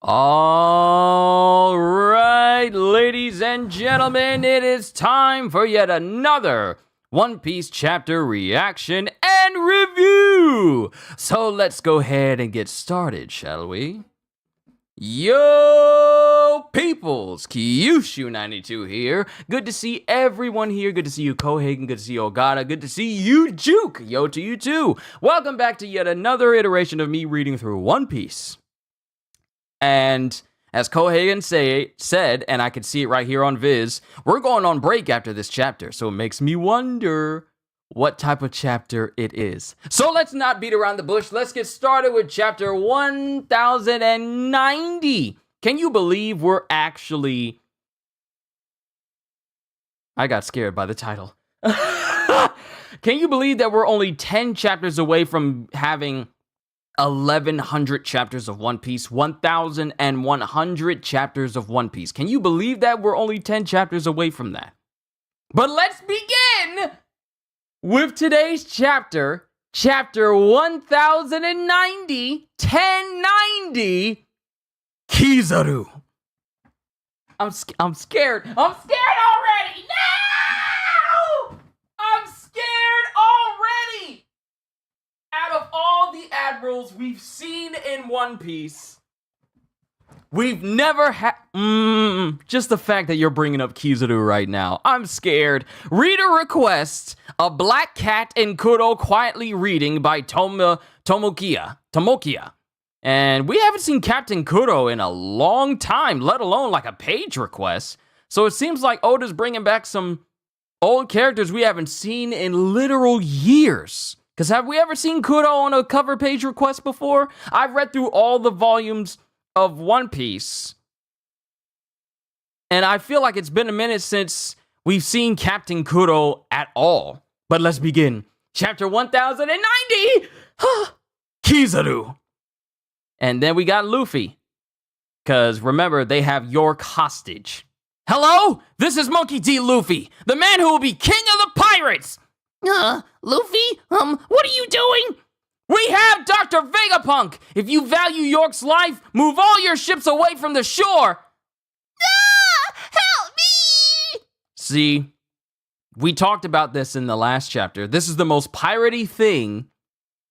All right, ladies and gentlemen, it is time for yet another One Piece chapter reaction and review. So let's go ahead and get started, shall we? Yo, peoples, Kyushu92 here. Good to see everyone here. Good to see you, Kohagen. Good to see you, Ogata. Good to see you, Juke. Yo to you too. Welcome back to yet another iteration of me reading through One Piece. And as Kohagen said, and I can see it right here on Viz, we're going on break after this chapter, so it makes me wonder what type of chapter it is. So let's not beat around the bush. Let's get started with chapter 1090. Can you believe we're actually... I got scared by the title. Can you believe that we're only 10 chapters away from having 1,100 chapters of One Piece, 1,100 chapters of One Piece. Can you believe that we're only 10 chapters away from that? But let's begin with today's chapter, chapter 1090, 1090, Kizaru. I'm scared. I'm scared already. No! I'm scared already. Out of all the admirals we've seen in One Piece, we've never had... just the fact that you're bringing up Kizaru right now, I'm scared. Reader requests a Black Cat and Kuro quietly reading by Tomokia. And we haven't seen Captain Kuro in a long time, let alone like a page request. So it seems like Oda's bringing back some old characters we haven't seen in literal years. Because have we ever seen Kuro on a cover page request before? I've read through all the volumes of One Piece, and I feel like it's been a minute since we've seen Captain Kuro at all. But let's begin. Chapter 1090, Kizaru. And then we got Luffy. Because remember, they have York hostage. Hello? This is Monkey D. Luffy, the man who will be king of the pirates. Luffy, what are you doing? We have Dr. Vegapunk! If you value York's life, move all your ships away from the shore! Help me! See, we talked about this in the last chapter. This is the most piratey thing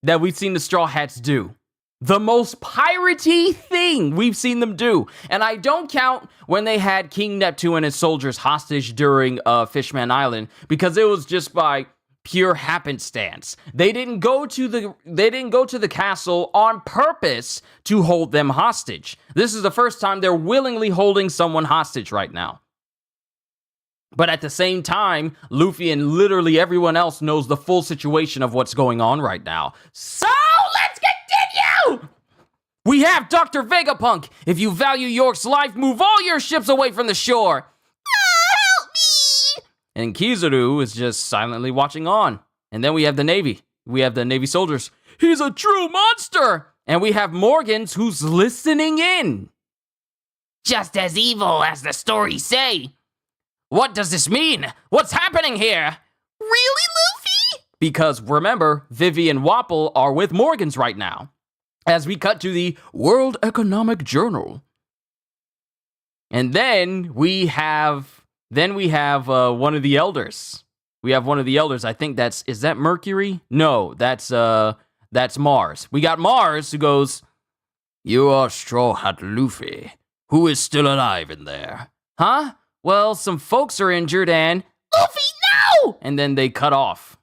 that we've seen the Straw Hats do. The most piratey thing we've seen them do. And I don't count when they had King Neptune and his soldiers hostage during Fishman Island, because it was just by pure happenstance. They didn't go to the castle on purpose to hold them hostage. This is the first time they're willingly holding someone hostage right now. But at the same time, Luffy and literally everyone else knows the full situation of what's going on right now. So let's continue! We have Dr. Vegapunk. If you value York's life, move all your ships away from the shore. And Kizaru is just silently watching on. And then we have the Navy. We have the Navy soldiers. He's a true monster! And we have Morgans who's listening in. Just as evil as the stories say. What does this mean? What's happening here? Really, Luffy? Because remember, Vivi and Wapol are with Morgans right now. As we cut to the World Economic Journal. And then we have one of the elders. We have one of the elders. I think is that Mercury? No, that's Mars. We got Mars who goes, "You are Straw Hat Luffy. Who is still alive in there?" Huh? Well, some folks are injured and... Luffy, no! And then they cut off.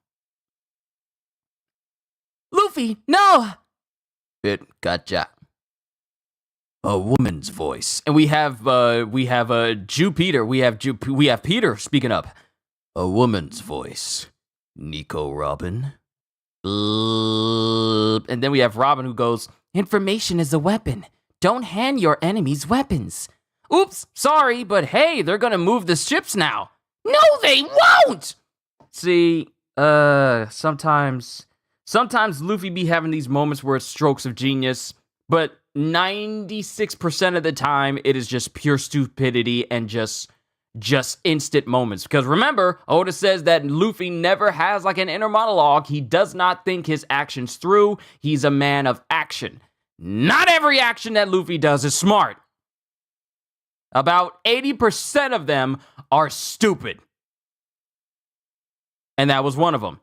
Luffy, no! It gotcha. A woman's voice, and we have Jupiter. We have Peter speaking up. A woman's voice. Nico Robin. And then we have Robin who goes, "Information is a weapon. Don't hand your enemies weapons." Oops, sorry, but hey, they're gonna move the ships now. No, they won't. See, sometimes Luffy be having these moments where it's strokes of genius, but 96% of the time, it is just pure stupidity and just instant moments. Because remember, Oda says that Luffy never has like an inner monologue. He does not think his actions through. He's a man of action. Not every action that Luffy does is smart. About 80% of them are stupid. And that was one of them.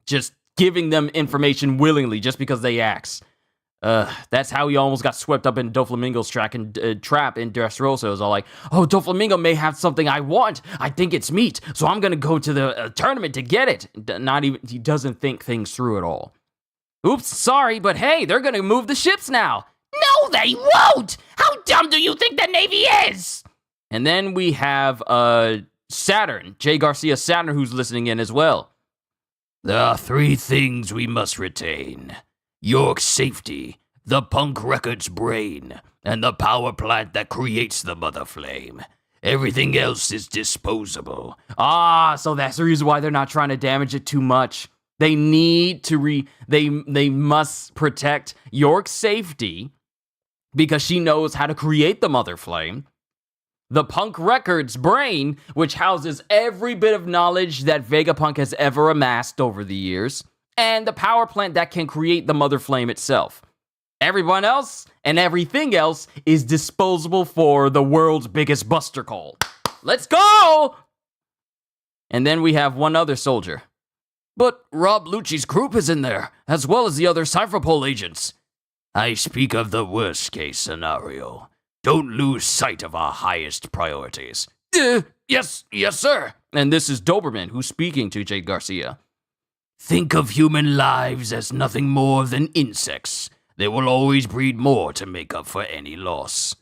Just giving them information willingly just because they ask. That's how he almost got swept up in Doflamingo's trap in Dressrosa. It was all like, oh, Doflamingo may have something I want. I think it's meat, so I'm going to go to the tournament to get it. He doesn't think things through at all. Oops, sorry, but hey, they're going to move the ships now. No, they won't! How dumb do you think the Navy is? And then we have Saturn, Jay Garcia Saturn, who's listening in as well. There are 3 things we must retain. York's safety, the Punk Records brain, and the power plant that creates the Mother Flame. Everything else is disposable. So that's the reason why they're not trying to damage it too much. They need to they must protect York's safety because she knows how to create the Mother Flame. The Punk Records brain, which houses every bit of knowledge that Vegapunk has ever amassed over the years. And the power plant that can create the Mother Flame itself. Everyone else and everything else is disposable for the world's biggest Buster Call. Let's go! And then we have one other soldier. But Rob Lucci's group is in there, as well as the other Cypherpol agents. I speak of the worst case scenario. Don't lose sight of our highest priorities. Yes, sir. And this is Doberman who's speaking to Jade Garcia. Think of human lives as nothing more than insects. They will always breed more to make up for any loss.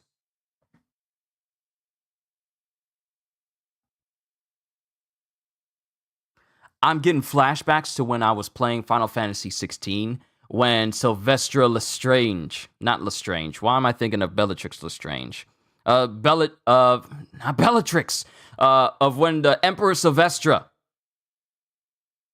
I'm getting flashbacks to when I was playing Final Fantasy 16, when Sylvestra Lestrange, not Lestrange, why am I thinking of Bellatrix Lestrange? Not Bellatrix, of when the Emperor Sylvestra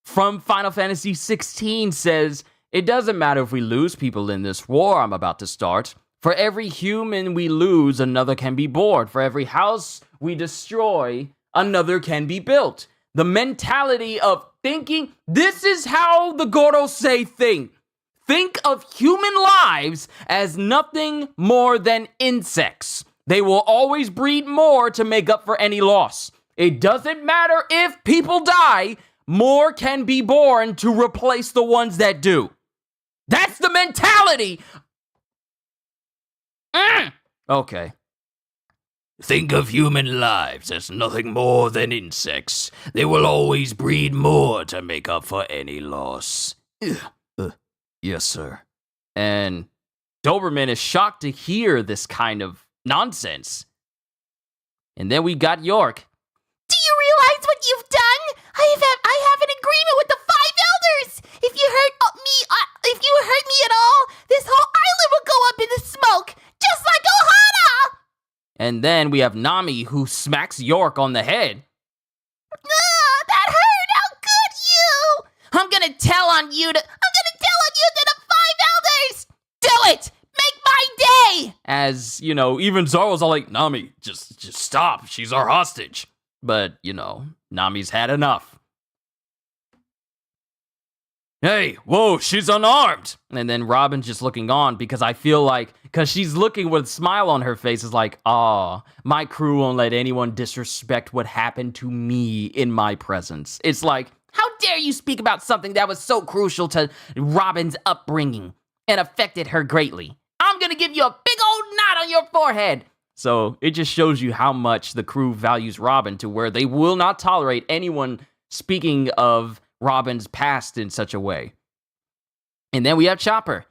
from Final Fantasy 16 says, it doesn't matter if we lose people in this war I'm about to start. For every human we lose, another can be born. For every house we destroy, another can be built. The mentality of thinking, this is how the Gorosei think. Think of human lives as nothing more than insects. They will always breed more to make up for any loss. It doesn't matter if people die, more can be born to replace the ones that do. That's the mentality. Okay. Think of human lives as nothing more than insects. They will always breed more to make up for any loss. Yes, sir. And Doberman is shocked to hear this kind of nonsense. And then we got York. Do you realize what you've done? I have an agreement with the 5 elders. If you hurt me at all, this whole island will go up in the smoke, just like Ohana. And then we have Nami, who smacks York on the head. That hurt. How could you? I'm gonna tell on you to the 5 elders. Do it. Make my day. As, even Zoro's all like, Nami, just stop. She's our hostage. But, Nami's had enough. Hey, whoa, she's unarmed. And then Robin's just looking on because I feel like, because she's looking with a smile on her face, is like, my crew won't let anyone disrespect what happened to me in my presence. It's like, how dare you speak about something that was so crucial to Robin's upbringing and affected her greatly? I'm gonna give you a big old knot on your forehead. So it just shows you how much the crew values Robin to where they will not tolerate anyone speaking of Robin's past in such a way. And then we have Chopper.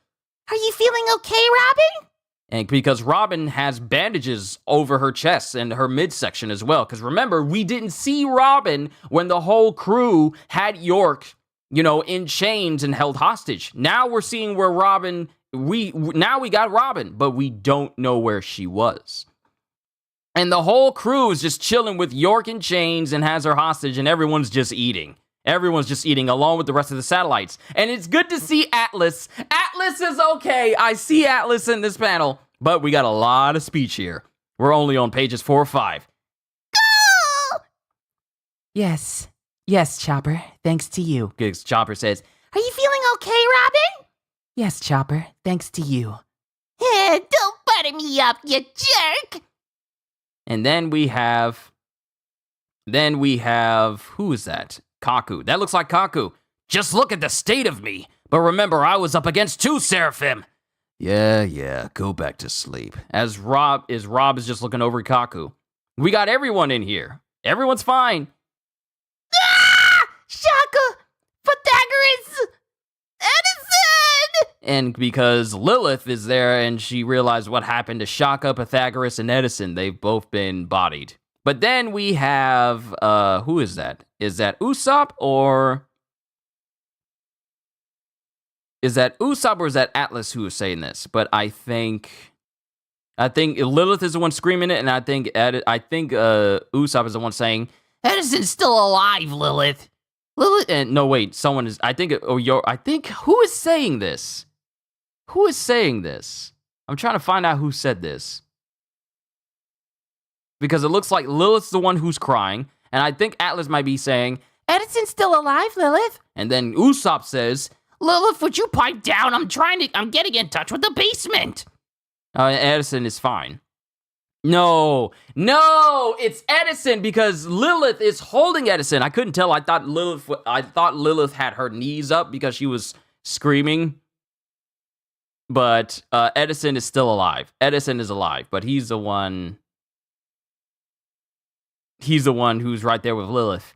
Are you feeling okay, Robin? And because Robin has bandages over her chest and her midsection as well. Because remember, we didn't see Robin when the whole crew had York, in chains and held hostage. Now we're seeing where Robin, we got Robin, but we don't know where she was. And the whole crew is just chilling with York in chains and has her hostage, and everyone's just eating. Everyone's just eating along with the rest of the satellites. And it's good to see Atlas. Atlas is okay. I see Atlas in this panel. But we got a lot of speech here. We're only on pages 4 or 5. Go! Yes, Chopper. Thanks to you. Because Chopper says, Are you feeling okay, Robin? Yes, Chopper. Thanks to you. batter me up, you jerk! And then we have, who is that? Kaku. That looks like Kaku. Just look at the state of me. But remember, I was up against 2 Seraphim. Yeah, go back to sleep. As Rob is just looking over at Kaku. We got everyone in here. Everyone's fine. Ah! Shaka! Pythagoras! Edison! And because Lilith is there and she realized what happened to Shaka, Pythagoras, and Edison, they've both been bodied. But then we have, who is that? Is that Usopp or... Is that Usopp or is that Atlas who is saying this? But I think Lilith is the one screaming it, and I think Usopp is the one saying, Edison's still alive, Lilith. and no, wait, someone is, I think who is saying this? Who is saying this? I'm trying to find out who said this. Because it looks like Lilith's the one who's crying, and I think Atlas might be saying, Edison's still alive, Lilith. and then Usopp says, Lilith, would you pipe down? I'm getting in touch with the basement. Edison is fine. No, it's Edison because Lilith is holding Edison. I couldn't tell. I thought Lilith had her knees up because she was screaming. But Edison is still alive. Edison is alive, but he's the one who's right there with Lilith.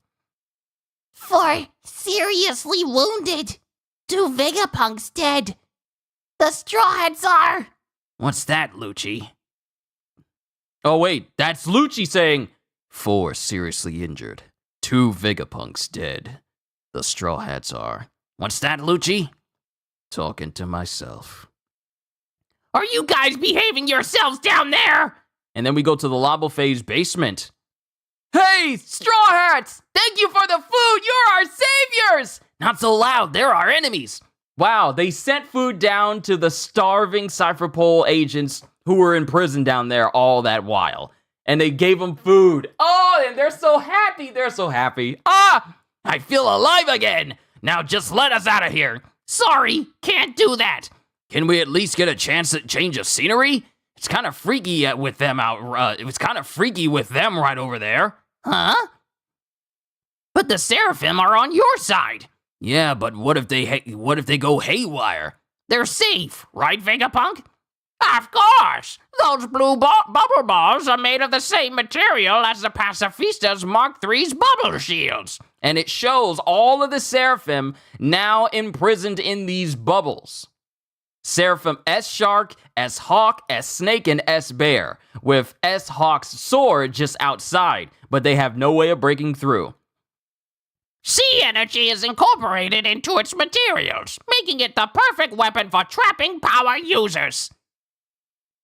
For seriously wounded. 2 Vegapunks dead. The Straw Hats are. What's that, Lucci? Oh wait, that's Lucci saying, 4 seriously injured. 2 Vegapunks dead. The Straw Hats are. What's that, Lucci? Talking to myself. Are you guys behaving yourselves down there? and then we go to the Labo Phase basement. Hey, Straw Hats! Thank you for the food! You're our saviors! Not so loud, they're our enemies. Wow, they sent food down to the starving Cypherpole agents who were in prison down there all that while. And they gave them food. Oh, and they're so happy. They're so happy. Ah! I feel alive again. Now just let us out of here. Sorry, can't do that. Can we at least get a chance at change of scenery? It's kind of freaky with them out. It was kind of freaky with them right over there. Huh? But the Seraphim are on your side. Yeah, but what if they go haywire? They're safe, right, Vegapunk? Of course! Those blue bubble balls are made of the same material as the Pacifista's Mark III's bubble shields. And it shows all of the Seraphim now imprisoned in these bubbles. Seraphim S-Shark, S-Hawk, S-Snake, and S-Bear, with S-Hawk's sword just outside, but they have no way of breaking through. Sea energy is incorporated into its materials, making it the perfect weapon for trapping power users.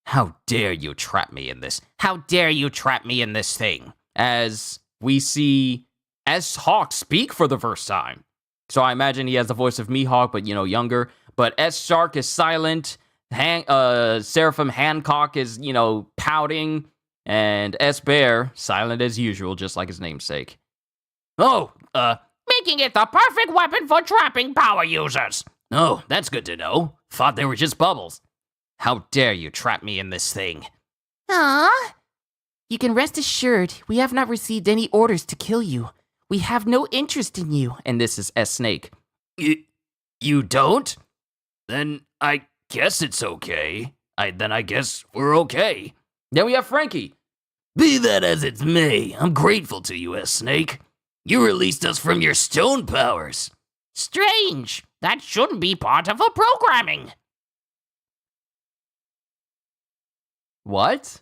How dare you trap me in this? How dare you trap me in this thing? As we see S-Hawk speak for the first time. So I imagine he has the voice of Mihawk, but, younger. But S-Shark is silent. Seraphim Hancock is, pouting. And S-Bear, silent as usual, just like his namesake. Making it the perfect weapon for trapping power users. Oh, that's good to know. Thought they were just bubbles. How dare you trap me in this thing? You can rest assured, we have not received any orders to kill you. We have no interest in you. And this is S-Snake. You don't? Then I guess it's okay. I guess we're okay. Then we have Frankie. Be that as it may, I'm grateful to you, S-Snake. You released us from your stone powers. Strange. That shouldn't be part of the programming. What?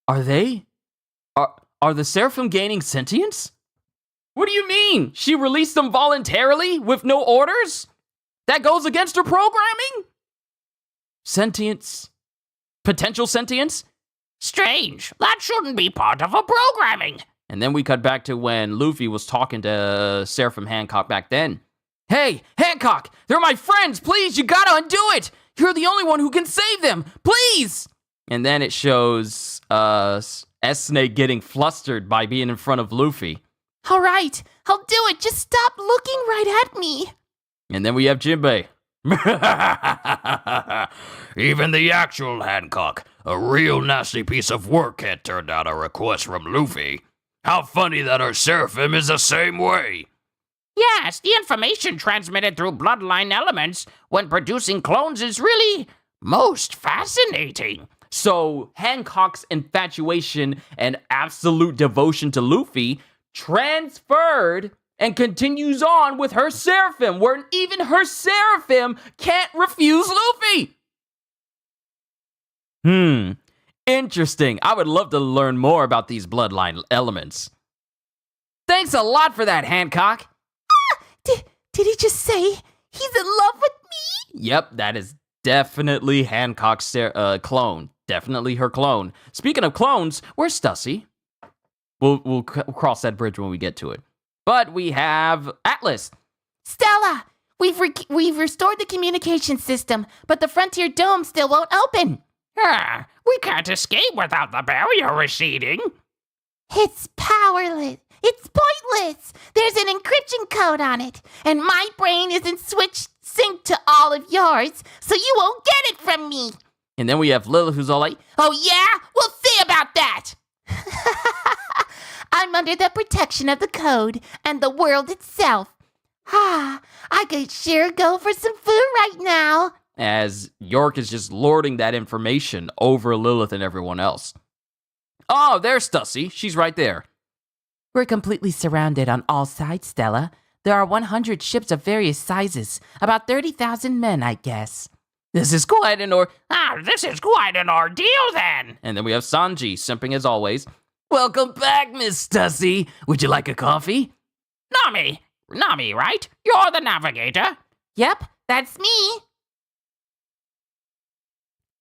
Are they? Are the Seraphim gaining sentience? What do you mean? She released them voluntarily with no orders? That goes against her programming? Sentience? Potential sentience? Strange. That shouldn't be part of her programming. And then we cut back to when Luffy was talking to Seraphim Hancock back then. Hey, Hancock! They're my friends! Please, you gotta undo it! You're the only one who can save them! Please! And then it shows S-Snake getting flustered by being in front of Luffy. All right, I'll do it. Just stop looking right at me. And then we have Jinbei. Even the actual Hancock, a real nasty piece of work, can't turn down a request from Luffy. How funny that our Seraphim is the same way. Yes, the information transmitted through bloodline elements when producing clones is really most fascinating. So Hancock's infatuation and absolute devotion to Luffy transferred and continues on with her Seraphim, where even her Seraphim can't refuse Luffy. Interesting. I would love to learn more about these bloodline elements. Thanks a lot for that, Hancock. Did he just say he's in love with me? Yep, that is definitely Hancock's clone. Definitely her clone. Speaking of clones, where's Stussy? We'll cross that bridge when we get to it. But we have Atlas. Stella, we've restored the communication system, but the Frontier Dome still won't open. We can't escape without the barrier receding. It's powerless. It's pointless. There's an encryption code on it, and my brain isn't synced to all of yours, so you won't get it from me. And then we have Lilith, who's all like, Oh yeah? We'll see about that. I'm under the protection of the code and the world itself. I could sure go for some food right now. as York is just lording that information over Lilith and everyone else. Oh, there's Stussy. She's right there. We're completely surrounded on all sides, Stella. There are 100 ships of various sizes, about 30,000 men, I guess. This is quite an This is quite an ordeal then. And then we have Sanji, simping as always. Welcome back, Miss Stussy. Would you like a coffee? Nami, right? You're the navigator. Yep, that's me.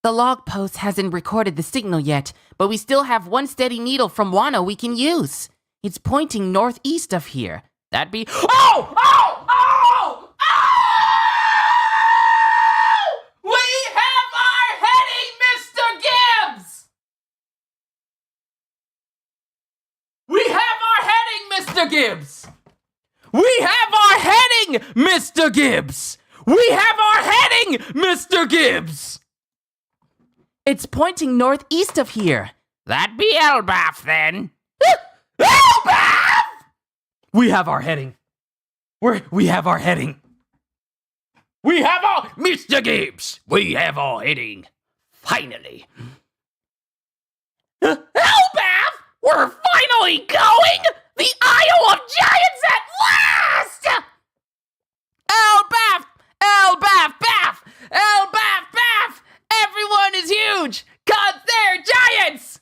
The log post hasn't recorded the signal yet, but we still have one steady needle from Wano we can use. It's pointing northeast of here. That'd be... Oh! Oh! Oh! Oh! We have our heading, Mr. Gibbs! We have our heading, Mr. Gibbs! We have our heading, Mr. Gibbs! We have our heading, Mr. Gibbs! It's pointing northeast of here. That'd be Elbaf then. Elbaf! We have our heading. We have our heading. We have our... Mr. Gibbs, we have our heading. Finally. Elbaf! We're finally going! The Isle of Giants at last! Elbaf! Elbaf! Baff! Elbaf! Baff! Everyone is huge! 'Cause they're giants!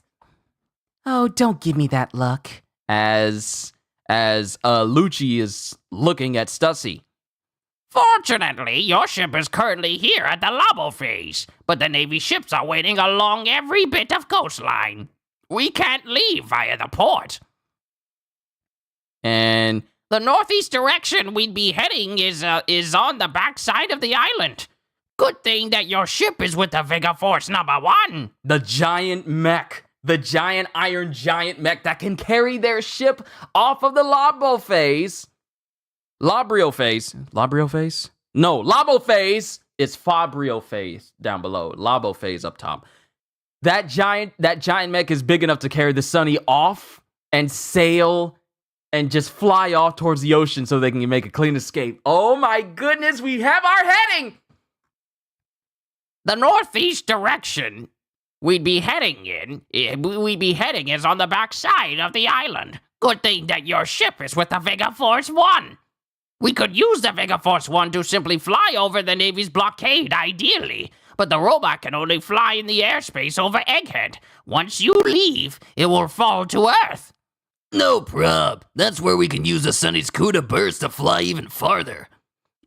Oh, don't give me that luck. As Lucci is looking at Stussy. Fortunately, your ship is currently here at the Labo phase, but the Navy ships are waiting along every bit of coastline. We can't leave via the port. And The northeast direction we'd be heading is on the backside of the island. Good thing that your ship is with the Vigor Force #1. the giant mech, the giant iron giant mech that can carry their ship off of the Labrio phase. Labrio phase? No, Labo phase is Fabrio phase down below. Labo phase up top. That giant mech is big enough to carry the Sunny off and sail and just fly off towards the ocean so they can make a clean escape. Oh my goodness, we have our heading! The northeast direction we'd be heading is on the backside of the island. Good thing that your ship is with the Vigor Force 1. We could use the Vigor Force 1 to simply fly over the Navy's blockade, ideally. But the robot can only fly in the airspace over Egghead. Once you leave, it will fall to Earth. No prob. That's where we can use the Sunny's Cuda burst to fly even farther.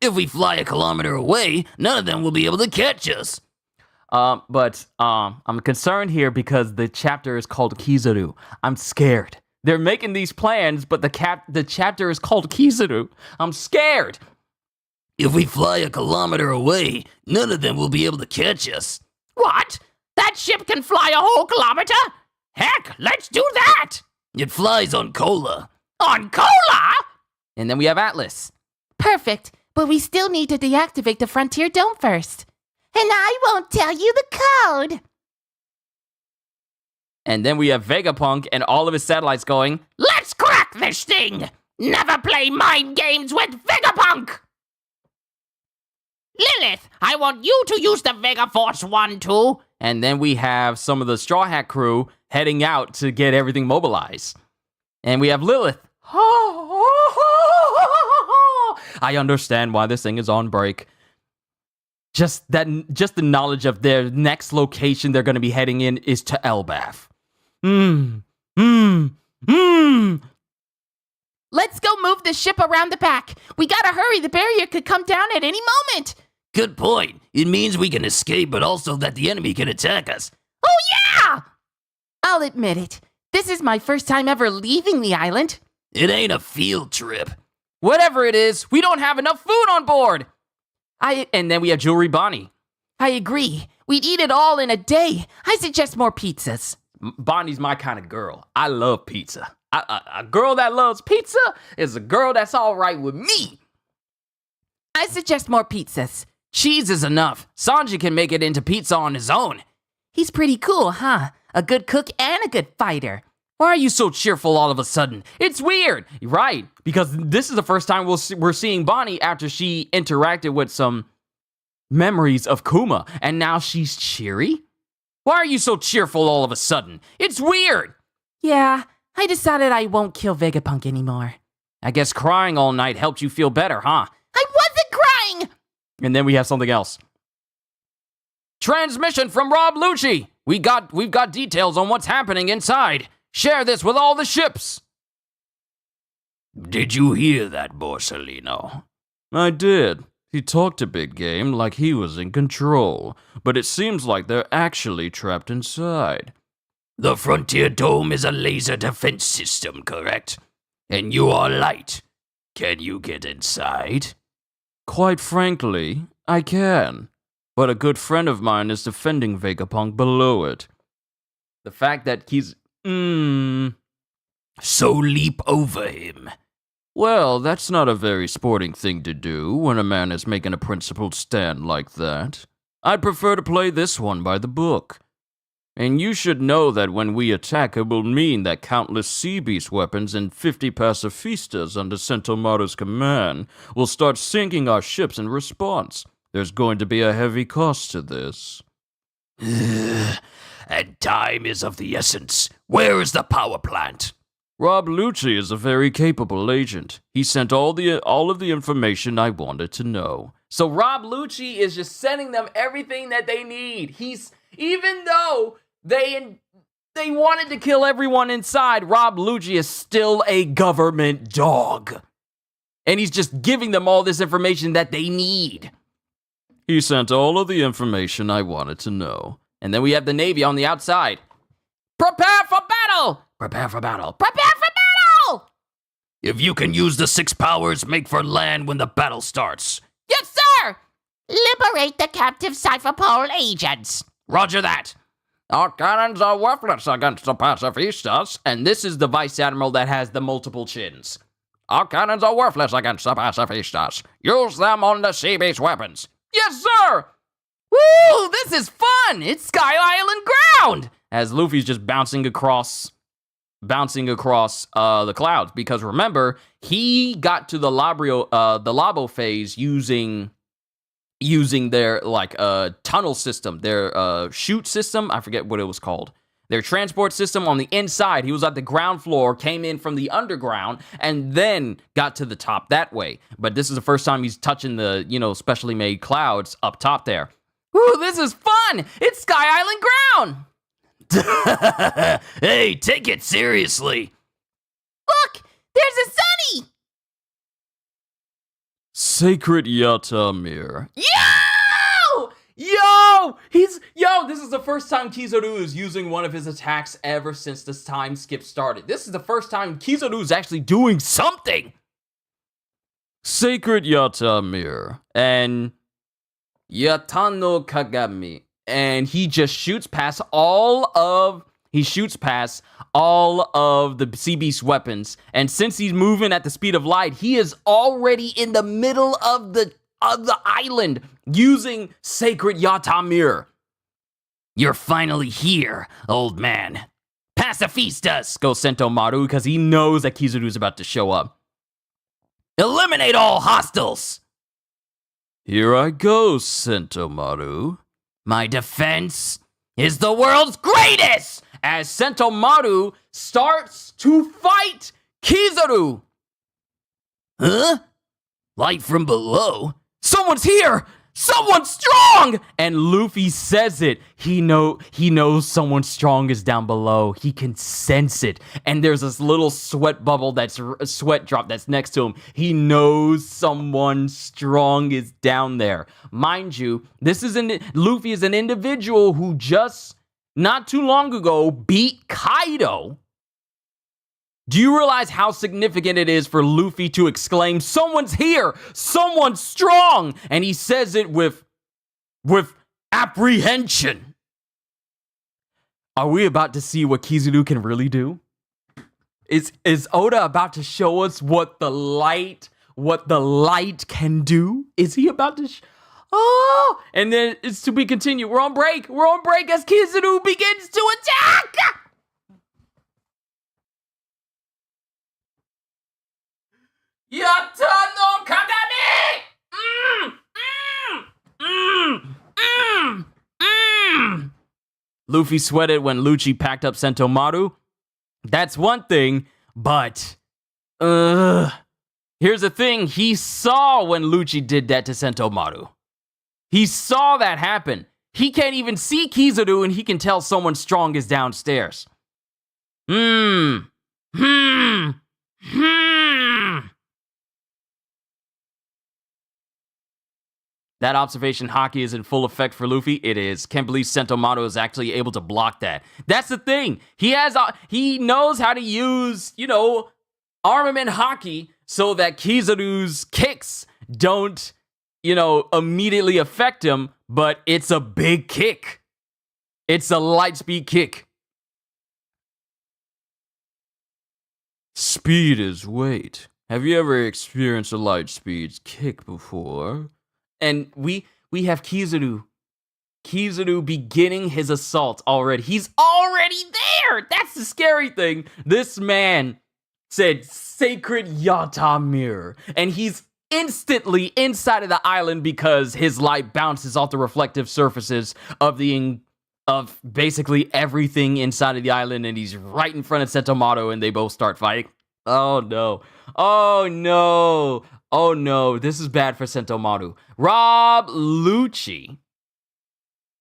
If we fly a kilometer away, none of them will be able to catch us. But I'm concerned here because the chapter is called Kizaru. I'm scared. They're making these plans, but the chapter is called Kizaru. I'm scared. If we fly a kilometer away, none of them will be able to catch us. What? That ship can fly a whole kilometer? Heck, let's do that! It flies on Cola. On Cola? And then we have Atlas. Perfect. But we still need to deactivate the Frontier Dome first. And I won't tell you the code. And then we have Vegapunk and all of his satellites going, Let's crack this thing! Never play mind games with Vegapunk! Lilith, I want you to use the Vega Force 1 too. and then we have some of the Straw Hat crew heading out to get everything mobilized. And we have Lilith. I understand why this thing is on break. Just the knowledge of their next location they're going to be heading in is to Elbaf. Let's go move the ship around the back. We gotta hurry. The barrier could come down at any moment. Good point. It means we can escape, but also that the enemy can attack us. Oh, yeah! I'll admit it. This is my first time ever leaving the island. It ain't a field trip. Whatever it is, we don't have enough food on board. And then we have Jewelry Bonnie. I agree. We'd eat it all in a day. I suggest more pizzas. Bonnie's my kind of girl. I love pizza. A girl that loves pizza is a girl that's all right with me. I suggest more pizzas. Cheese is enough. Sanji can make it into pizza on his own. He's pretty cool, huh? A good cook and a good fighter. Why are you so cheerful all of a sudden? It's weird. Right, because this is the first time we're seeing Bonnie after she interacted with some memories of Kuma, and now she's cheery? Why are you so cheerful all of a sudden? It's weird. Yeah, I decided I won't kill Vegapunk anymore. I guess crying all night helped you feel better, huh? I wasn't crying! And then we have something else. Transmission from Rob Lucci. We've got details on what's happening inside. Share this with all the ships. Did you hear that, Borsellino? I did. He talked a big game like he was in control, but it seems like they're actually trapped inside. The Frontier Dome is a laser defense system, correct? And you are light. Can you get inside? Quite frankly, I can. But a good friend of mine is defending Vegapunk below it. The fact that he's... So leap over him. Well, that's not a very sporting thing to do when a man is making a principled stand like that. I'd prefer to play this one by the book. And you should know that when we attack, it will mean that countless sea beast weapons and 50 pacifistas under Sentomaru's command will start sinking our ships in response. There's going to be a heavy cost to this. And time is of the essence. Where is the power plant? Rob Lucci is a very capable agent. He sent all of the information I wanted to know. So Rob Lucci is just sending them everything that they need. Even though they wanted to kill everyone inside, Rob Lucci is still a government dog. And he's just giving them all this information that they need. He sent all of the information I wanted to know. And then we have the Navy on the outside. Prepare for battle! Prepare for battle. Prepare for battle! If you can use the 6 powers, make for land when the battle starts. Yes, sir! Liberate the captive Cypher Pole agents. Roger that. Our cannons are worthless against the pacifistas. And this is the Vice Admiral that has the multiple chins. Our cannons are worthless against the pacifistas. Use them on the sea beast weapons. Yes, sir! Woo! This is fun! It's Sky Island ground! As Luffy's just bouncing across the clouds. Because remember, he got to the Labo phase using their tunnel system, their chute system. I forget what it was called. Their transport system on the inside. He was at the ground floor, came in from the underground, and then got to the top that way. But this is the first time he's touching the, specially made clouds up top there. Ooh, this is fun! It's Sky Island ground! Hey, take it seriously. Look! There's a sunny! Sacred Yatamir. Yo! This is the first time Kizaru is using one of his attacks ever since this time skip started. This is the first time Kizaru is actually doing something. Sacred Yatamir and Yatano Kagami. And he just shoots past all of He shoots past all of the sea beast weapons, and since he's moving at the speed of light, he is already in the middle of the island using Sacred Yatamir. You're finally here, old man. Pacifistas! Goes Sentomaru because he knows that Kizaru's about to show up. Eliminate all hostiles! Here I go, Sentomaru. My defense is the world's greatest! As Sentomaru starts to fight Kizaru. Huh? Light from below? Someone's here! Someone strong! And Luffy says it. He knows someone strong is down below. He can sense it. And there's this little sweat bubble that's a sweat drop that's next to him. He knows someone strong is down there. Mind you, Luffy is an individual who just not too long ago beat Kaido. Do you realize how significant it is for Luffy to exclaim, someone's here, someone's strong, and he says it with apprehension? Are we about to see what Kizaru can really do? Is Oda about to show us what the light can do? Is he about to oh, and then it's to be continued. We're on break as Kizaru begins to attack. Yata no Kagami! Luffy sweated when Lucci packed up Sentomaru. That's one thing, but here's the thing. He saw when Lucci did that to Sentomaru. He saw that happen. He can't even see Kizaru and he can tell someone strong is downstairs. That observation hockey is in full effect for Luffy. It is. Can't believe Sentomaru is actually able to block that. That's the thing. He knows how to use, armament hockey so that Kizaru's kicks don't, immediately affect him, but it's a big kick. It's a light speed kick. Speed is weight. Have you ever experienced a light speed kick before? And we have Kizaru. Kizaru beginning his assault already. He's already there! That's the scary thing. This man said Sacred Yatamir. And he's instantly inside of the island because his light bounces off the reflective surfaces of basically everything inside of the island. And he's right in front of Sentomaru and they both start fighting. Oh no. Oh no. Oh no, this is bad for Sentomaru. Rob Lucci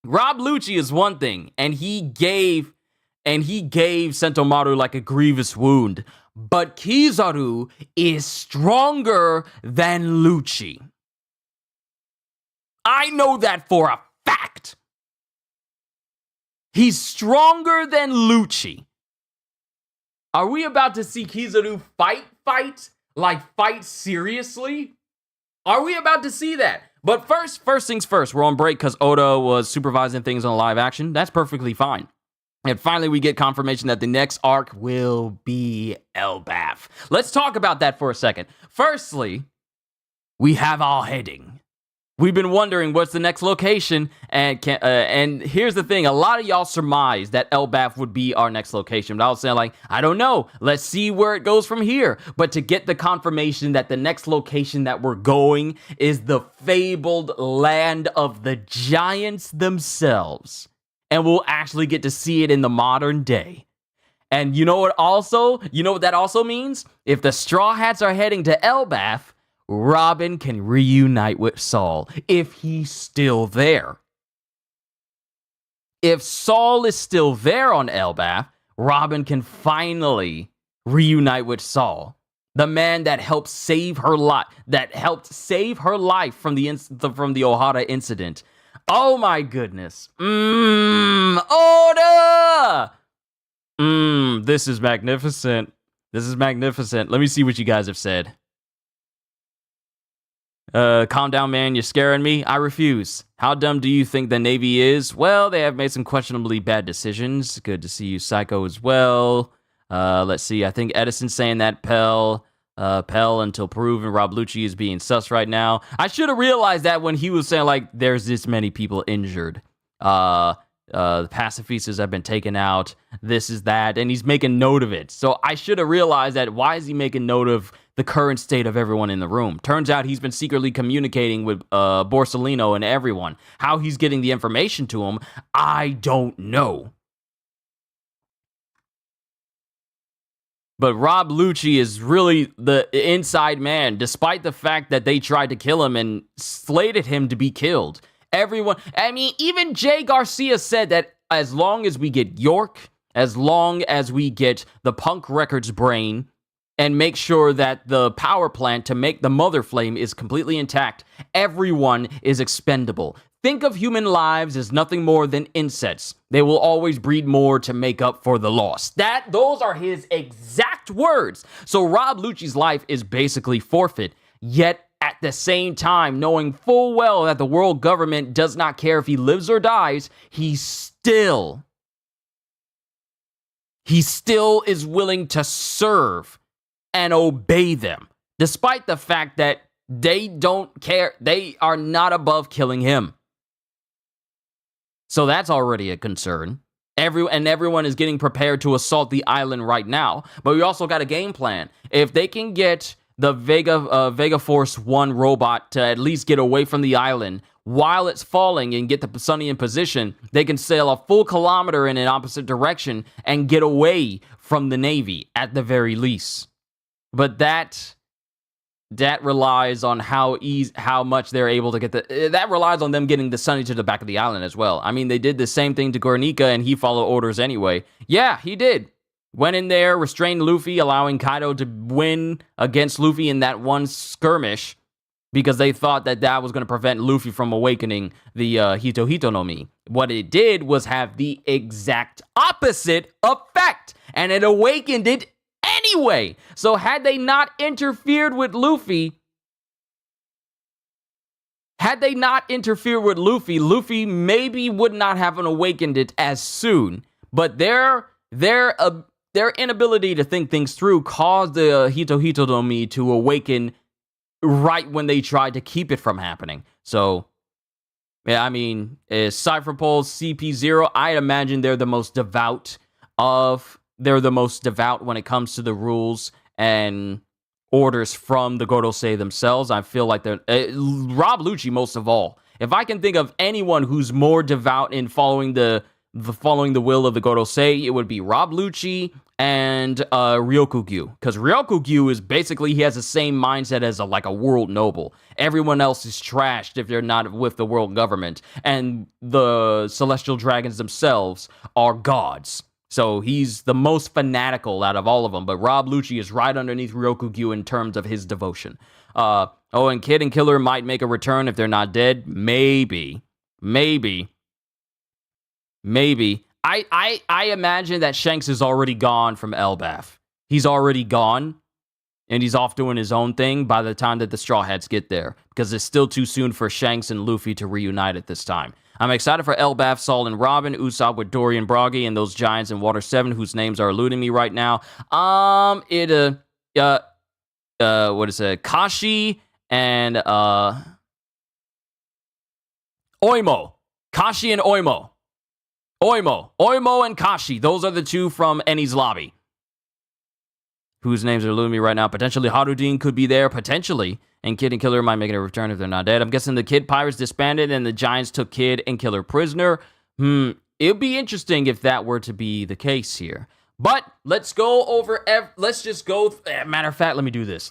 is one thing, and he gave Sentomaru like a grievous wound. But Kizaru is stronger than Lucci. I know that for a fact. He's stronger than Lucci. Are we about to see Kizaru fight? Like, fight seriously? Are we about to see that? But first things first, we're on break because Oda was supervising things on live action. That's perfectly fine. And finally, we get confirmation that the next arc will be Elbaf. Let's talk about that for a second. Firstly, we have our heading. We've been wondering what's the next location, and here's the thing. A lot of y'all surmised that Elbaf would be our next location, but I was saying, I don't know. Let's see where it goes from here. But to get the confirmation that the next location that we're going is the fabled land of the giants themselves, and we'll actually get to see it in the modern day. And you know what that also means? If the Straw Hats are heading to Elbaf, Robin can reunite with Saul if he's still there. If Saul is still there on Elbaf, Robin can finally reunite with Saul, the man that helped save her life, from the Ohara incident. Oh my goodness. Oda! This is magnificent. Let me see what you guys have said. Calm down, man. You're scaring me. I refuse. How dumb do you think the Navy is? Well, they have made some questionably bad decisions. Good to see you, Psycho, as well. Let's see. I think Edison's saying that Pell until proven. Rob Lucci is being sus right now. I should have realized that when he was saying, like, there's this many people injured. The pacifistas have been taken out. This is that. And he's making note of it. So I should have realized that. Why is he making note of the current state of everyone in the room? Turns out he's been secretly communicating with Borsellino and everyone. How he's getting the information to him, I don't know. But Rob Lucci is really the inside man, despite the fact that they tried to kill him and slated him to be killed. Everyone, I mean, even Jay Garcia said that as long as we get York, as long as we get the Punk Records brain, and make sure that the power plant to make the Mother Flame is completely intact, everyone is expendable. Think of human lives as nothing more than insects. They will always breed more to make up for the loss. Those are his exact words. So Rob Lucci's life is basically forfeit, yet at the same time, knowing full well that the world government does not care if he lives or dies, he still is willing to serve and obey them, despite the fact that they don't care. They are not above killing him. So that's already a concern. Everyone is getting prepared to assault the island right now. But we also got a game plan. If they can get the Vega Force 1 robot to at least get away from the island while it's falling and get the Sunny in position, they can sail a full kilometer in an opposite direction and get away from the Navy at the very least. But that relies on how much they're able to get that relies on them getting the Sunny to the back of the island as well. I mean, they did the same thing to Guernica and he followed orders anyway. Yeah, he did. Went in there, restrained Luffy, allowing Kaido to win against Luffy in that one skirmish because they thought that was going to prevent Luffy from awakening the Hito Hito no Mi. What it did was have the exact opposite effect, and it awakened it anyway. So had they not interfered with Luffy, Luffy maybe would not have awakened it as soon. But their inability to think things through caused the Hito Hito no Mi to awaken right when they tried to keep it from happening. So, yeah, I mean, Cypher Pole, CP0, I imagine they're the most devout when it comes to the rules and orders from the Gorosei themselves. I feel like they're Rob Lucci most of all. If I can think of anyone who's more devout in following the will of the Gorosei, it would be Rob Lucci and Ryokugyu. Because Ryokugyu is basically, he has the same mindset as a world noble. Everyone else is trashed if they're not with the world government. And the Celestial Dragons themselves are gods. So he's the most fanatical out of all of them. But Rob Lucci is right underneath Ryokugyu in terms of his devotion. And Kid and Killer might make a return if they're not dead. Maybe. I imagine that Shanks is already gone from Elbaf. He's already gone, and he's off doing his own thing by the time that the Straw Hats get there, because it's still too soon for Shanks and Luffy to reunite at this time. I'm excited for Elbaf, Saul, and Robin, Usopp with Dory and Broggy, and those giants in Water 7 whose names are eluding me right now. What is it? Kashi and Oimo. Kashi and Oimo. Oimo and Kashi. Those are the two from Enies Lobby, whose names are eluding me right now. Potentially Harudin could be there, potentially. And Kid and Killer might make a return if they're not dead. I'm guessing the Kid Pirates disbanded and the Giants took Kid and Killer prisoner. It'd be interesting if that were to be the case here. But let's go over, let's just go, matter of fact, let me do this.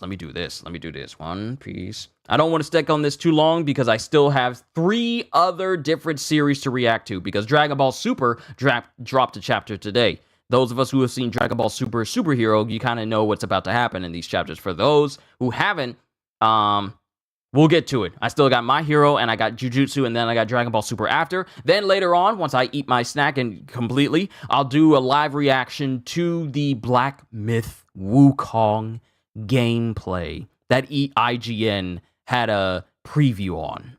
One piece. I don't want to stick on this too long because I still have 3 other different series to react to, because Dragon Ball Super dropped a chapter today. Those of us who have seen Dragon Ball Super Superhero, you kind of know what's about to happen in these chapters. For those who haven't, we'll get to it. I still got My Hero, and I got Jujutsu, and then I got Dragon Ball Super after. Then later on, once I eat my snack and completely, I'll do a live reaction to the Black Myth Wukong gameplay that IGN had a preview on.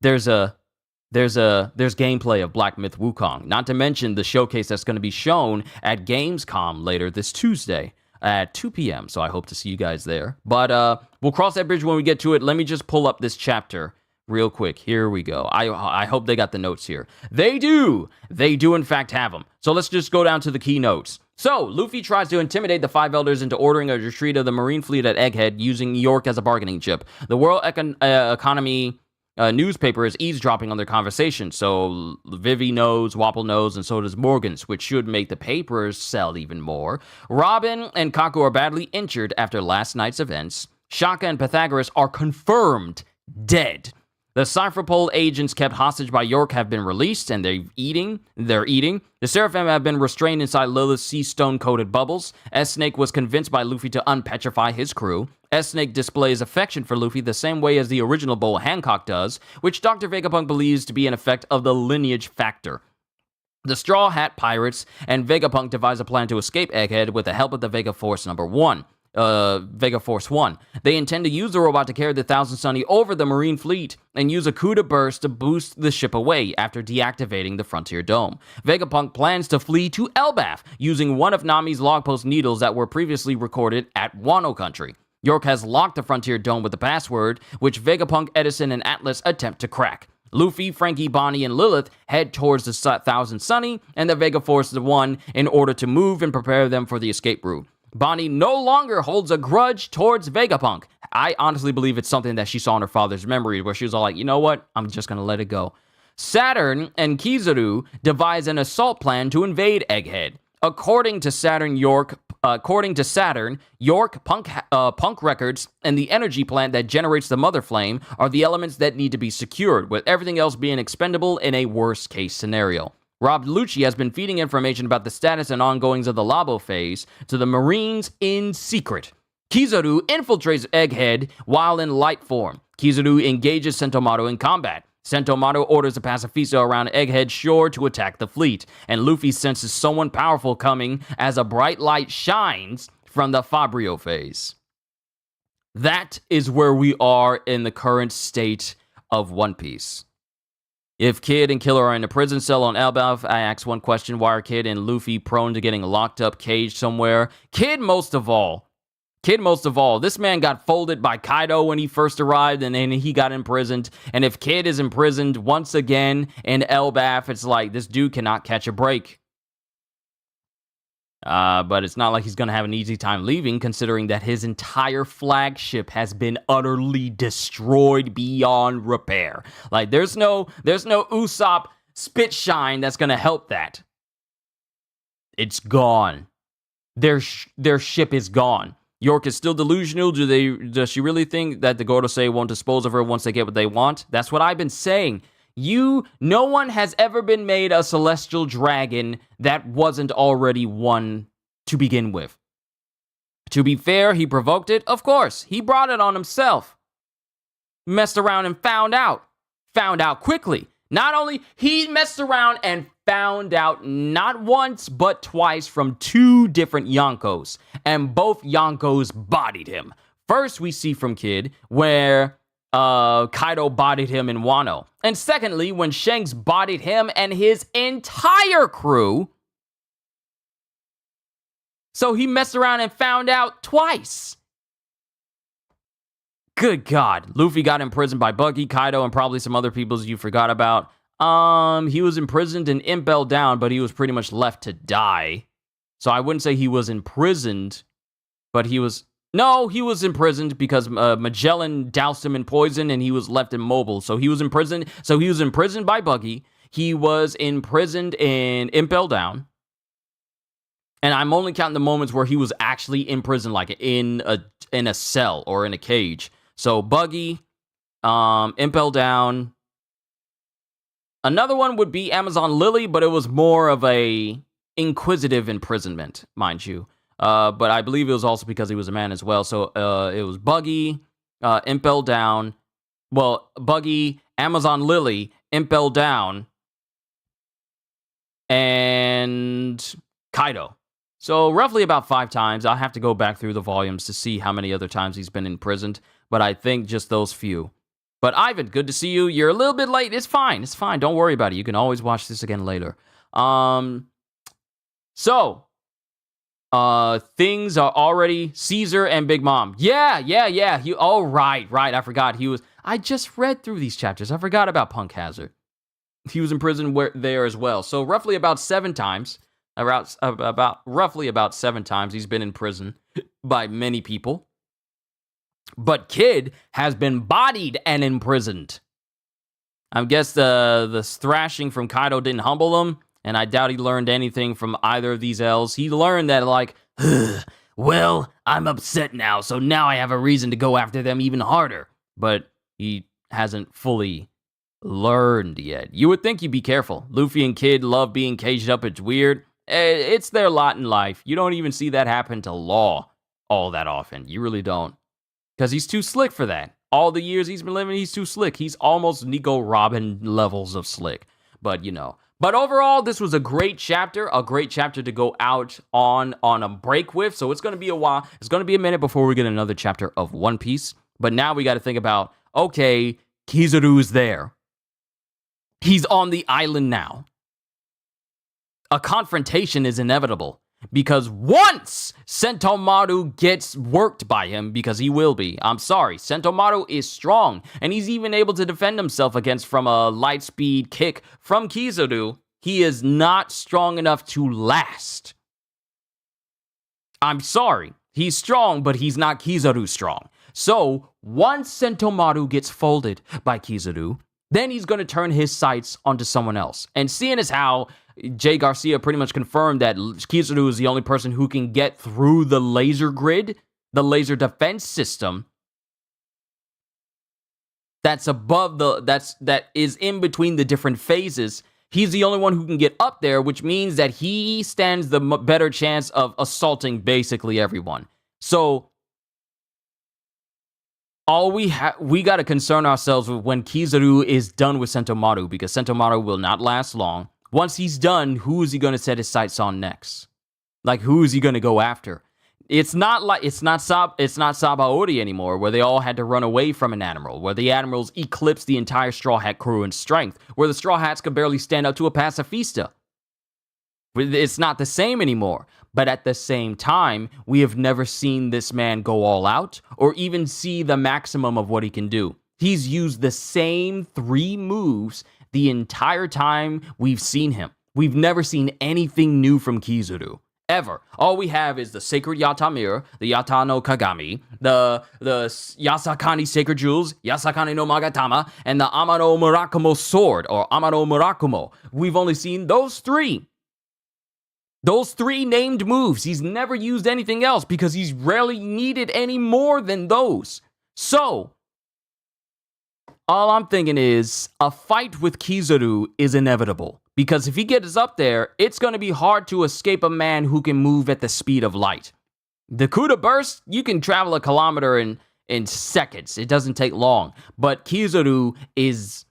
There's gameplay of Black Myth Wukong, not to mention the showcase that's going to be shown at Gamescom later this Tuesday at 2 p.m. So I hope to see you guys there. But we'll cross that bridge when we get to it. Let me just pull up this chapter real quick. Here we go. I hope they got the notes here. They do in fact have them. So let's just go down to the key notes. So, Luffy tries to intimidate the Five Elders into ordering a retreat of the Marine fleet at Egghead using York as a bargaining chip. The World Economy newspaper is eavesdropping on their conversation, so Vivi knows, Wapple knows, and so does Morgans, which should make the papers sell even more. Robin and Kaku are badly injured after last night's events. Shaka and Pythagoras are confirmed dead. The Cypherpole agents kept hostage by York have been released, and they're eating. The Seraphim have been restrained inside Lilith's sea stone-coated bubbles. S-Snake was convinced by Luffy to unpetrify his crew. S-Snake displays affection for Luffy the same way as the original Bull Hancock does, which Dr. Vegapunk believes to be an effect of the lineage factor. The Straw Hat Pirates and Vegapunk devise a plan to escape Egghead with the help of the Vega Force Vega Force 1. They intend to use the robot to carry the Thousand Sunny over the Marine fleet and use a coup de burst to boost the ship away after deactivating the Frontier Dome. Vegapunk plans to flee to Elbaf using one of Nami's logpost needles that were previously recorded at Wano Country. York has locked the Frontier Dome with the password, which Vegapunk, Edison, and Atlas attempt to crack. Luffy, Frankie, Bonnie, and Lilith head towards the Thousand Sunny and the Vega Force 1 in order to move and prepare them for the escape route. Bonnie no longer holds a grudge towards Vegapunk. I honestly believe it's something that she saw in her father's memory, where she was all like, you know what? I'm just going to let it go. Saturn and Kizaru devise an assault plan to invade Egghead. According to Saturn, York, Punk Records, and the energy plant that generates the Mother Flame are the elements that need to be secured, with everything else being expendable in a worst-case scenario. Rob Lucci has been feeding information about the status and ongoings of the Labo phase to the Marines in secret. Kizaru infiltrates Egghead while in light form. Kizaru engages Sentomaru in combat. Sentomaru orders a pacifista around Egghead's shore to attack the fleet, and Luffy senses someone powerful coming as a bright light shines from the Fabrio phase. That is where we are in the current state of One Piece. If Kid and Killer are in a prison cell on Elbaf, I ask one question: why are Kid and Luffy prone to getting locked up, caged somewhere? Kid most of all. This man got folded by Kaido when he first arrived, and then he got imprisoned. And if Kid is imprisoned once again in Elbaf, it's like, this dude cannot catch a break. But it's not like he's going to have an easy time leaving, considering that his entire flagship has been utterly destroyed beyond repair. Like, there's no Usopp Spitshine that's going to help that. It's gone. Their ship is gone. York is still delusional. Does she really think that the Gorosei won't dispose of her once they get what they want? That's what I've been saying. No one has ever been made a celestial dragon that wasn't already one to begin with. To be fair, he provoked it. Of course, he brought it on himself. Messed around and found out. Found out quickly. Not only, he messed around and found out not once, but twice from two different Yonkos. And both Yonkos bodied him. First, we see from Kid, where Kaido bodied him in Wano. And secondly, when Shanks bodied him and his entire crew. So he messed around and found out twice. Good God. Luffy got imprisoned by Buggy, Kaido, and probably some other people you forgot about. He was imprisoned in Impel Down, but he was pretty much left to die. So I wouldn't say he was imprisoned, but he was... No, he was imprisoned because Magellan doused him in poison and he was left immobile. So he was imprisoned. So he was imprisoned by Buggy. He was imprisoned in Impel Down. And I'm only counting the moments where he was actually in prison, like in a cell or in a cage. So Buggy, Impel Down. Another one would be Amazon Lily, but it was more of a inquisitive imprisonment, mind you. But I believe it was also because he was a man as well. So it was Buggy, Impel Down. Well, Buggy, Amazon Lily, Impel Down, and Kaido. So roughly about 5 times. I'll have to go back through the volumes to see how many other times he's been imprisoned, but I think just those few. But Ivan, good to see you. You're a little bit late. It's fine. It's fine. Don't worry about it. You can always watch this again later. Things are already Caesar and Big Mom. Yeah. Right. I forgot I just read through these chapters. I forgot about Punk Hazard. He was in prison there as well. So roughly about 7 times, roughly about 7 times he's been in prison by many people. But Kid has been bodied and imprisoned. I guess the thrashing from Kaido didn't humble him, and I doubt he learned anything from either of these L's. He learned that, like, well, I'm upset now, so now I have a reason to go after them even harder. But he hasn't fully learned yet. You would think you'd be careful. Luffy and Kid love being caged up. It's weird. It's their lot in life. You don't even see that happen to Law all that often. You really don't. Because he's too slick for that. All the years he's been living, he's too slick. He's almost Nico Robin levels of slick. But, you know. But overall, this was a great chapter to go out on a break with. So it's going to be a while. It's going to be a minute before we get another chapter of One Piece. But now we got to think about, okay, Kizaru's there. He's on the island now. A confrontation is inevitable. Because once Sentomaru gets worked by him, because he will be, I'm sorry, Sentomaru is strong, and he's even able to defend himself from a light speed kick from Kizaru. He is not strong enough to last. I'm sorry, he's strong, but he's not Kizaru strong. So, once Sentomaru gets folded by Kizaru, then he's going to turn his sights onto someone else. And seeing as how Jay Garcia pretty much confirmed that Kizaru is the only person who can get through the laser grid, the laser defense system, that is in between the different phases. He's the only one who can get up there, which means that he stands the better chance of assaulting basically everyone. So we got to concern ourselves with when Kizaru is done with Sentomaru, because Sentomaru will not last long. Once he's done, who is he going to set his sights on next? Like, who is he going to go after? It's not Sabaody anymore, where they all had to run away from an admiral, where the admirals eclipsed the entire Straw Hat crew in strength, where the Straw Hats could barely stand up to a pacifista. It's not the same anymore. But at the same time, we have never seen this man go all out, or even see the maximum of what he can do. He's used the same 3 moves the entire time we've seen him. We've never seen anything new from Kizaru. Ever. All we have is the Sacred Yata Mirror, the Yata no Kagami, the Yasakani Sacred Jewels, Yasakani no Magatama, and the Amano Murakumo Sword, or Amano Murakumo. We've only seen those 3. Those 3 named moves. He's never used anything else because he's rarely needed any more than those. So, all I'm thinking is a fight with Kizaru is inevitable. Because if he gets up there, it's going to be hard to escape a man who can move at the speed of light. The Kuda Burst, you can travel a kilometer in seconds. It doesn't take long. But Kizaru is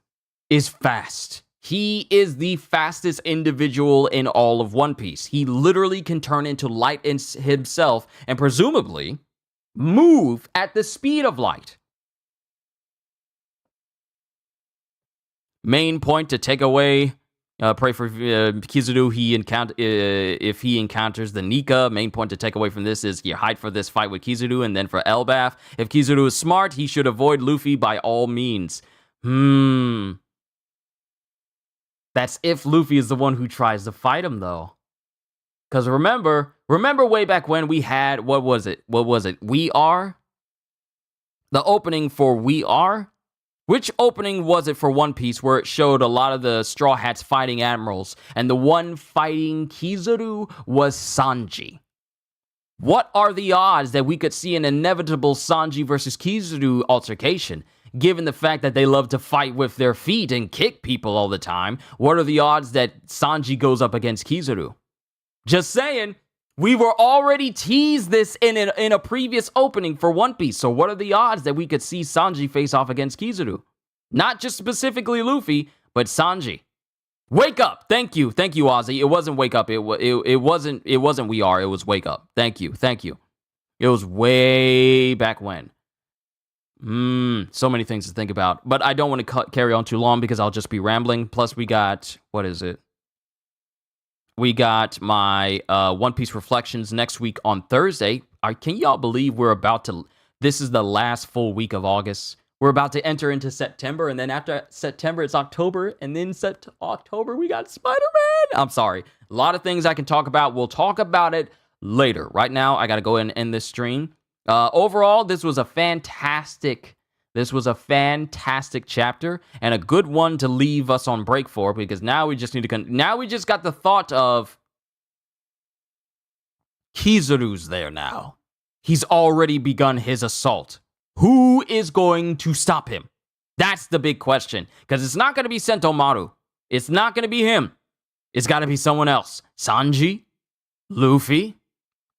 fast. He is the fastest individual in all of One Piece. He literally can turn into light himself and presumably move at the speed of light. Main point to take away, pray for Kizaru if he encounters the Nika. Main point to take away from this is you hide for this fight with Kizaru, and then for Elbaf. If Kizaru is smart, he should avoid Luffy by all means. That's if Luffy is the one who tries to fight him, though. Because remember way back when we had, what was it? We Are? The opening for We Are? Which opening was it for One Piece where it showed a lot of the Straw Hats fighting admirals, and the one fighting Kizaru was Sanji? What are the odds that we could see an inevitable Sanji versus Kizaru altercation? Given the fact that they love to fight with their feet and kick people all the time, what are the odds that Sanji goes up against Kizaru? Just saying. We were already teased this in a previous opening for One Piece, so what are the odds that we could see Sanji face off against Kizaru? Not just specifically Luffy, but Sanji. Wake Up. Thank you, Ozzy. It wasn't Wake Up. It wasn't We Are. It was Wake Up. Thank you. It was way back when. So many things to think about, but I don't want to carry on too long because I'll just be rambling. Plus, we got We got my One Piece Reflections next week on Thursday. Can y'all believe this is the last full week of August? We're about to enter into September, and then after September, it's October, and then October, we got Spider-Man. I'm sorry. A lot of things I can talk about. We'll talk about it later. Right now, I got to go and end this stream. Overall, this was a fantastic chapter, and a good one to leave us on break for, because now we just need to now we just got the thought of Kizaru's there now. He's already begun his assault. Who is going to stop him? That's the big question, because it's not going to be Sentomaru. It's not going to be him. It's got to be someone else. Sanji? Luffy?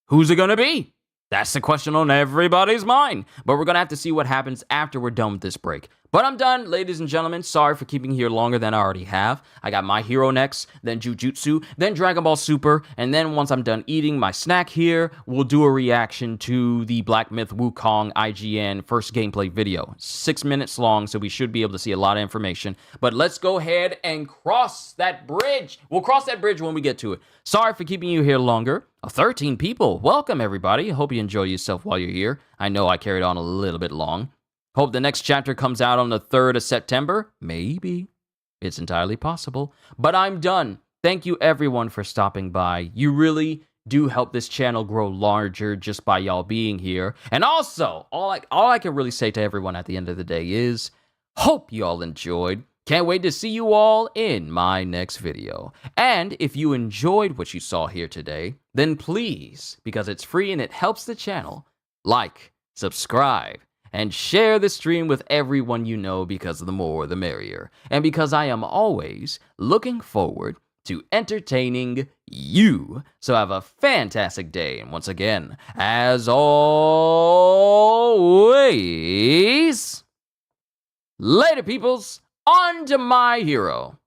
Who's it going to be? That's the question on everybody's mind. But we're going to have to see what happens after we're done with this break. But I'm done, ladies and gentlemen. Sorry for keeping here longer than I already have. I got My Hero next, then Jujutsu, then Dragon Ball Super, and then once I'm done eating my snack here, we'll do a reaction to the Black Myth Wukong IGN first gameplay video. 6 minutes long, so we should be able to see a lot of information. But let's go ahead and cross that bridge. We'll cross that bridge when we get to it. Sorry for keeping you here longer. 13 people. Welcome, everybody. Hope you enjoy yourself while you're here. I know I carried on a little bit long. Hope the next chapter comes out on the 3rd of September. Maybe. It's entirely possible. But I'm done. Thank you, everyone, for stopping by. You really do help this channel grow larger just by y'all being here. And also, all I can really say to everyone at the end of the day is, hope you all enjoyed. Can't wait to see you all in my next video. And if you enjoyed what you saw here today, then please, because it's free and it helps the channel, like, subscribe, and share the stream with everyone you know, because the more the merrier. And because I am always looking forward to entertaining you. So have a fantastic day. And once again, as always, later peoples, on to My Hero.